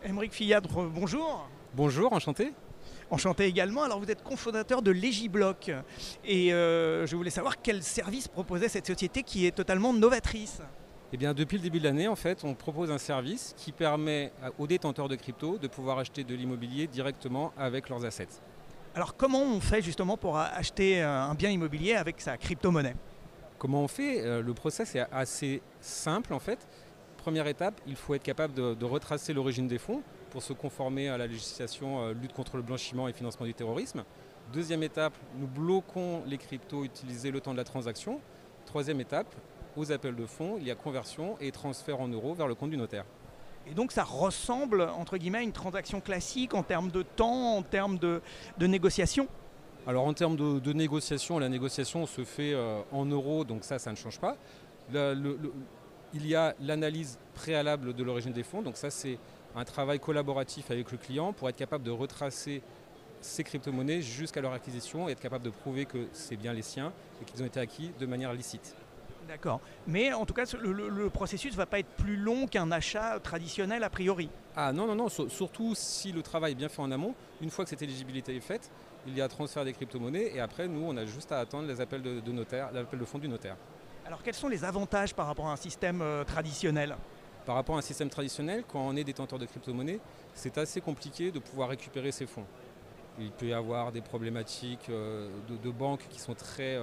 Aymeric Filladre, bonjour. Bonjour, enchanté. Enchanté également. Alors vous êtes cofondateur de Legiblock et je voulais savoir quel service proposait cette société qui est totalement novatrice. Eh bien, depuis le début de l'année, en fait, on propose un service qui permet aux détenteurs de crypto de pouvoir acheter de l'immobilier directement avec leurs assets. Alors comment on fait justement pour acheter un bien immobilier avec sa crypto-monnaie? Comment on fait? Le process est assez simple, en fait. Première étape, il faut être capable de retracer l'origine des fonds pour se conformer à la législation lutte contre le blanchiment et financement du terrorisme. Deuxième étape, nous bloquons les cryptos utilisés le temps de la transaction. Troisième étape, aux appels de fonds, il y a conversion et transfert en euros vers le compte du notaire. Et donc ça ressemble entre guillemets à une transaction classique en termes de temps, en termes de négociation? Alors en termes de négociation, la négociation se fait en euros, donc ça ne change pas. Il y a l'analyse préalable de l'origine des fonds, donc ça c'est un travail collaboratif avec le client pour être capable de retracer ces crypto-monnaies jusqu'à leur acquisition et être capable de prouver que c'est bien les siens et qu'ils ont été acquis de manière licite. D'accord. Mais en tout cas, le processus ne va pas être plus long qu'un achat traditionnel a priori. Ah non, non, non, surtout si le travail est bien fait en amont, une fois que cette éligibilité est faite, il y a transfert des crypto-monnaies et après nous on a juste à attendre les appels de notaire, l'appel de fonds du notaire. Alors quels sont les avantages par rapport à un système traditionnel? Par rapport à un système traditionnel, quand on est détenteur de crypto-monnaies, c'est assez compliqué de pouvoir récupérer ces fonds. Il peut y avoir des problématiques de banques qui sont très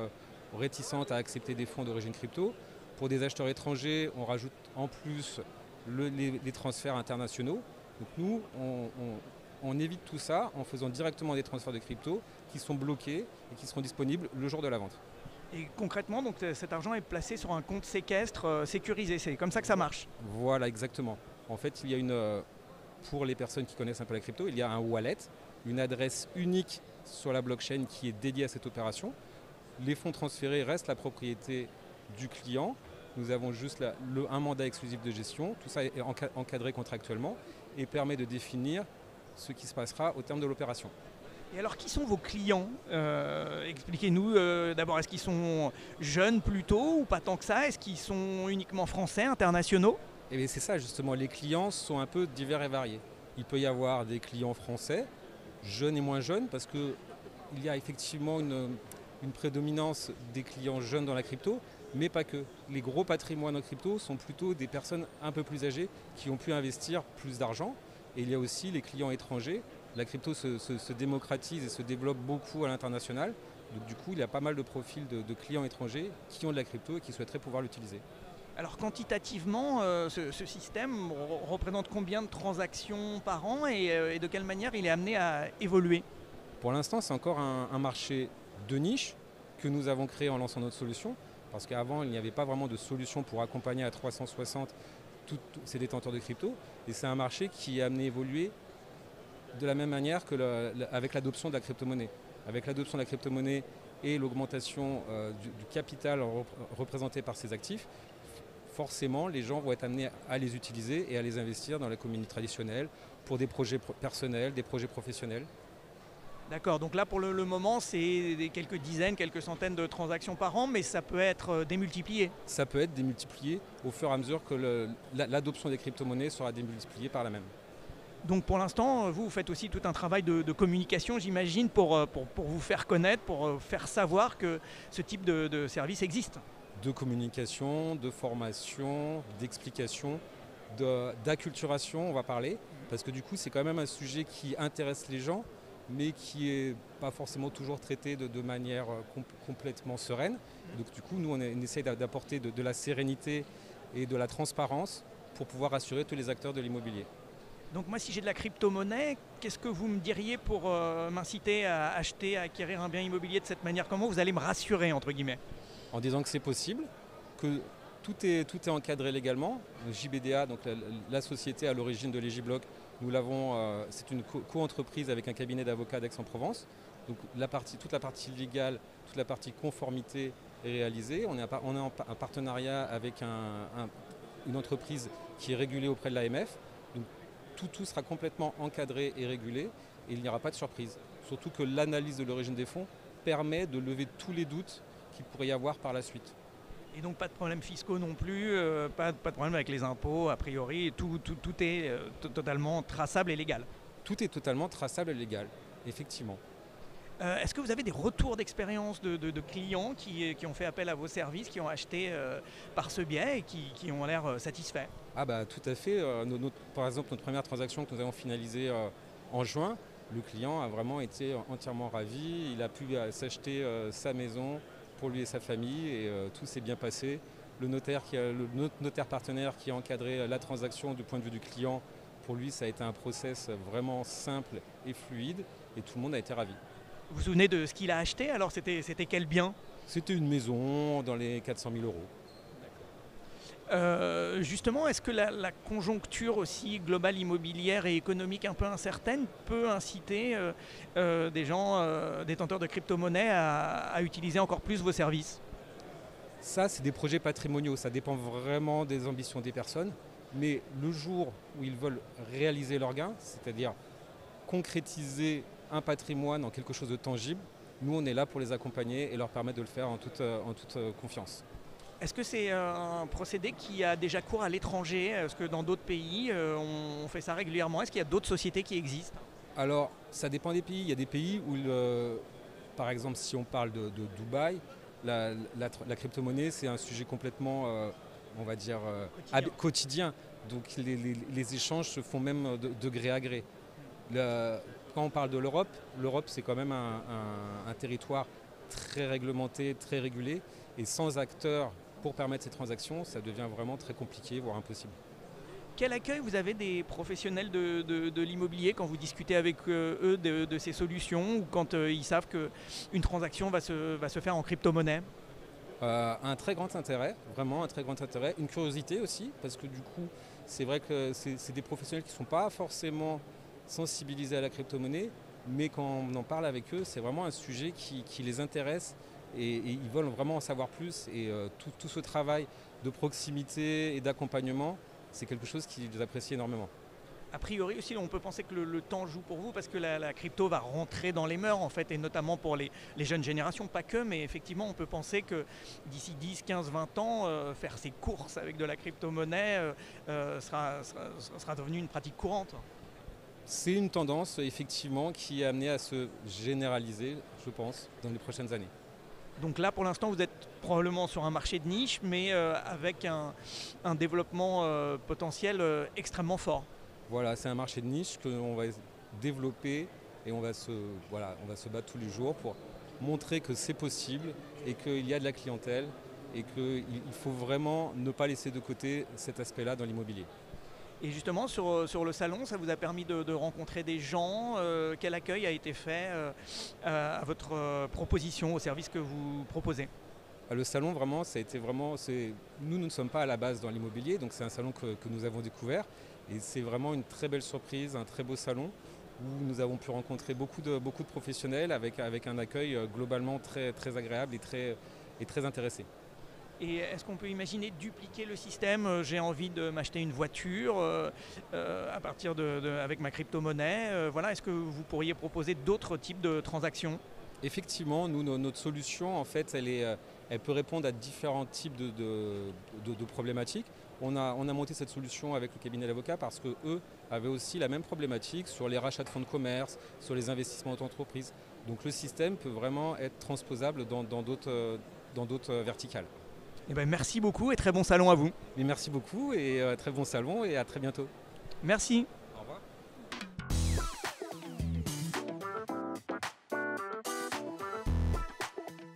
réticentes à accepter des fonds d'origine crypto. Pour des acheteurs étrangers, on rajoute en plus les transferts internationaux. Donc nous, on évite tout ça en faisant directement des transferts de crypto qui sont bloqués et qui seront disponibles le jour de la vente. Et concrètement, donc, cet argent est placé sur un compte séquestre sécurisé. C'est comme ça que ça marche. Voilà, exactement. En fait, il y a pour les personnes qui connaissent un peu la crypto, il y a un wallet, une adresse unique sur la blockchain qui est dédiée à cette opération. Les fonds transférés restent la propriété du client. Nous avons juste un mandat exclusif de gestion. Tout ça est encadré contractuellement et permet de définir ce qui se passera au terme de l'opération. Et alors, qui sont vos clients? Expliquez-nous d'abord, est-ce qu'ils sont jeunes plutôt ou pas tant que ça? Est-ce qu'ils sont uniquement français, internationaux? Et bien c'est ça justement, les clients sont un peu divers et variés. Il peut y avoir des clients français, jeunes et moins jeunes, parce qu'il y a effectivement une prédominance des clients jeunes dans la crypto, mais pas que. Les gros patrimoines en crypto sont plutôt des personnes un peu plus âgées qui ont pu investir plus d'argent. Et il y a aussi les clients étrangers. La crypto se démocratise et se développe beaucoup à l'international. Donc du coup, il y a pas mal de profils de clients étrangers qui ont de la crypto et qui souhaiteraient pouvoir l'utiliser. Alors quantitativement, ce système représente combien de transactions par an et de quelle manière il est amené à évoluer? Pour l'instant, c'est encore un marché de niche que nous avons créé en lançant notre solution. Parce qu'avant, il n'y avait pas vraiment de solution pour accompagner à 360 tous ces détenteurs de crypto. Et c'est un marché qui est amené à évoluer de la même manière avec l'adoption de la crypto-monnaie. Avec l'adoption de la crypto-monnaie et l'augmentation du capital représenté par ces actifs, forcément, les gens vont être amenés à les utiliser et à les investir dans l'économie traditionnelle pour des projets personnels, des projets professionnels. D'accord, donc là pour le moment c'est quelques dizaines, quelques centaines de transactions par an, mais ça peut être démultiplié. Ça peut être démultiplié au fur et à mesure que l'adoption des crypto-monnaies sera démultipliée par la même. Donc pour l'instant, vous faites aussi tout un travail de communication, j'imagine, pour vous faire connaître, pour faire savoir que ce type de service existe. De communication, de formation, d'explication, d'acculturation, on va parler. Parce que du coup, c'est quand même un sujet qui intéresse les gens, mais qui n'est pas forcément toujours traité de manière complètement sereine. Donc du coup, nous, on essaye d'apporter de la sérénité et de la transparence pour pouvoir assurer tous les acteurs de l'immobilier. Donc moi, si j'ai de la crypto-monnaie, qu'est-ce que vous me diriez pour m'inciter à acheter, à acquérir un bien immobilier de cette manière? Comment vous allez me rassurer, entre guillemets? En disant que c'est possible, que tout est encadré légalement. JBDA, donc la société à l'origine de Legiblock, c'est une co-entreprise avec un cabinet d'avocats d'Aix-en-Provence. Donc toute la partie légale, toute la partie conformité est réalisée. On est en partenariat avec une entreprise qui est régulée auprès de l'AMF. Donc tout sera complètement encadré et régulé et il n'y aura pas de surprise. Surtout que l'analyse de l'origine des fonds permet de lever tous les doutes qu'il pourrait y avoir par la suite. Et donc pas de problèmes fiscaux non plus, pas de problème avec les impôts, a priori, tout est totalement traçable et légal. Tout est totalement traçable et légal, effectivement. Est-ce que vous avez des retours d'expérience de clients qui ont fait appel à vos services, qui ont acheté par ce biais et qui ont l'air satisfaits? Ah bah tout à fait. Par exemple, notre première transaction que nous avons finalisée en juin, le client a vraiment été entièrement ravi. Il a pu s'acheter sa maison pour lui et sa famille et tout s'est bien passé. Notre notaire partenaire qui a encadré la transaction du point de vue du client, pour lui ça a été un process vraiment simple et fluide et tout le monde a été ravi. Vous vous souvenez de ce qu'il a acheté? Alors c'était quel bien? C'était une maison dans les 400 000 euros. Justement, est-ce que la conjoncture aussi globale immobilière et économique un peu incertaine peut inciter des gens détenteurs de crypto-monnaies à utiliser encore plus vos services? Ça, c'est des projets patrimoniaux, ça dépend vraiment des ambitions des personnes. Mais le jour où ils veulent réaliser leurs gains, c'est-à-dire concrétiser un patrimoine en quelque chose de tangible, nous on est là pour les accompagner et leur permettre de le faire en toute confiance. Est-ce que c'est un procédé qui a déjà cours à l'étranger? Est-ce que dans d'autres pays, on fait ça régulièrement? Est-ce qu'il y a d'autres sociétés qui existent? Alors, ça dépend des pays. Il y a des pays où, par exemple, si on parle de Dubaï, la crypto-monnaie, c'est un sujet complètement, on va dire, quotidien. Donc les échanges se font même de gré à gré. Quand on parle de l'Europe, c'est quand même un territoire très réglementé, très régulé. Et sans acteurs pour permettre ces transactions, ça devient vraiment très compliqué, voire impossible. Quel accueil vous avez des professionnels de l'immobilier quand vous discutez avec eux de ces solutions ou quand ils savent qu'une transaction va se faire en crypto-monnaie? Un très grand intérêt, vraiment un très grand intérêt. Une curiosité aussi, parce que du coup, c'est vrai que c'est des professionnels qui ne sont pas forcément sensibilisés à la crypto-monnaie, mais quand on en parle avec eux, c'est vraiment un sujet qui les intéresse et ils veulent vraiment en savoir plus. Et tout ce travail de proximité et d'accompagnement, c'est quelque chose qu'ils apprécient énormément. A priori aussi, on peut penser que le temps joue pour vous parce que la crypto va rentrer dans les mœurs en fait, et notamment pour les jeunes générations, pas que, mais effectivement on peut penser que d'ici 10, 15, 20 ans, faire ses courses avec de la crypto-monnaie sera devenu une pratique courante. C'est une tendance effectivement qui est amenée à se généraliser, je pense, dans les prochaines années. Donc là, pour l'instant, vous êtes probablement sur un marché de niche, mais avec un développement potentiel extrêmement fort. Voilà, c'est un marché de niche qu'on va développer et on va se battre tous les jours pour montrer que c'est possible et qu'il y a de la clientèle et qu'il faut vraiment ne pas laisser de côté cet aspect-là dans l'immobilier. Et justement, sur le salon, ça vous a permis de rencontrer des gens. Quel accueil a été fait à votre proposition, au service que vous proposez? Le salon, vraiment, ça a été vraiment... Nous ne sommes pas à la base dans l'immobilier, donc c'est un salon que nous avons découvert. Et c'est vraiment une très belle surprise, un très beau salon où nous avons pu rencontrer beaucoup de professionnels avec un accueil globalement très, très agréable et très intéressé. Et est-ce qu'on peut imaginer dupliquer le système? J'ai envie de m'acheter une voiture à partir avec ma crypto-monnaie. Voilà, est-ce que vous pourriez proposer d'autres types de transactions? Effectivement, nous, notre solution, en fait, elle peut répondre à différents types de problématiques. On a monté cette solution avec le cabinet d'avocats parce qu'eux avaient aussi la même problématique sur les rachats de fonds de commerce, sur les investissements d'entreprise. Donc le système peut vraiment être transposable dans d'autres verticales. Eh ben, merci beaucoup et très bon salon à vous. Mais merci beaucoup et très bon salon et à très bientôt. Merci.